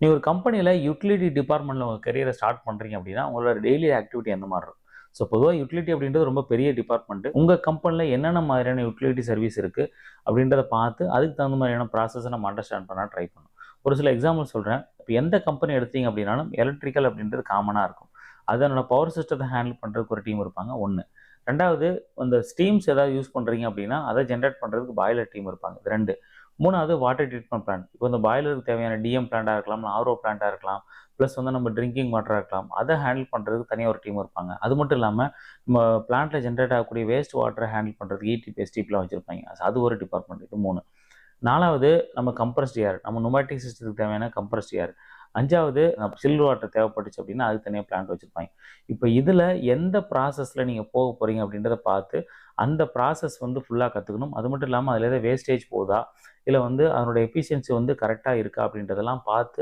நீங்க ஒரு கம்பெனியில யுட்டிலிட்டி டிபார்ட்மெண்ட்ல உங்க கரியரை ஸ்டார்ட் பண்றீங்க அப்படின்னா, உங்களோட டெய்லி ஆக்டிவிட்டி எந்த மாரி இருக்கும்? ஸோ பொதுவா யுட்டிலிட்டி அப்படின்றது ரொம்ப பெரிய டிபார்ட்மெண்ட். உங்க கம்பெனில என்னென்ன மாதிரியான யுட்டிலிட்டி சர்வீஸ் இருக்கு அப்படின்றத பார்த்து, அதுக்கு தகுந்த மாதிரியான ப்ராசஸ நம்ம அண்டர்ஸ்டாண்ட் பண்ண ட்ரை பண்ணணும். ஒரு சில எக்ஸாம்பிள் சொல்றேன். இப்ப எந்த கம்பெனி எடுத்தீங்க அப்படின்னாலும், எலக்ட்ரிக்கல் அப்படின்றது காமனா இருக்கும். அதனோட பவர் சிஸ்டத்த ஹேண்டில் பண்றதுக்கு ஒரு டீம் இருப்பாங்க, 1. 2வது அந்த ஸ்டீம்ஸ் ஏதாவது யூஸ் பண்றீங்க அப்படின்னா, அத ஜெனரேட் பண்றதுக்கு பாய்லர் டீம் இருப்பாங்க. இது 2. 3வது வாட்டர் ட்ரீட்மெண்ட் பிளான்ட். இப்போ இந்த பாய்லருக்கு தேவையான டிஎம் பிளான்ட்டா இருக்கலாம், ஆர்ஓ பிளான்ட்டா இருக்கலாம். ப்ளஸ் வந்து நம்ம ட்ரிங்கிங் வாட்டரா இருக்கலாம். அத ஹேண்டில் பண்றதுக்கு தனியா ஒரு டீம் இருப்பாங்க. அது மட்டும் இல்லாம, நம்ம பிளான்ட்ல ஜெனரேட் ஆகக்கூடிய வேஸ்ட் வாட்டர ஹேண்டில் பண்றதுக்கு இடிபி, எஸ்டிபிலாம் வச்சிருப்பாங்க. அது ஒரு டிபார்ட்மெண்ட். இது 3. 4வது நம்ம கம்ப்ரஸ்ட் ஏர். நம்ம நுமேட்டிக் சிஸ்டத்துக்கு தேவையான கம்ப்ரஸ்ட் ஏர். 5வது சில் வாட்டர் தேவைப்பட்டுச்சு அப்படின்னா, அதுக்கு தனியா பிளான்ட் வச்சிருப்பாங்க. இப்ப இதுல எந்த ப்ராசஸ்ல நீங்க போக போறீங்க அப்படின்றத பார்த்து, அந்த ப்ராசஸ் வந்து ஃபுல்லா கத்துக்கணும். அது மட்டும் இல்லாம அதுல ஏதாவது வேஸ்டேஜ் போதா? இல்ல வந்து அதனுடைய எஃபிஷியன்சி வந்து கரெக்ட்டா இருக்கா? அப்படின்றதெல்லாம் பார்த்து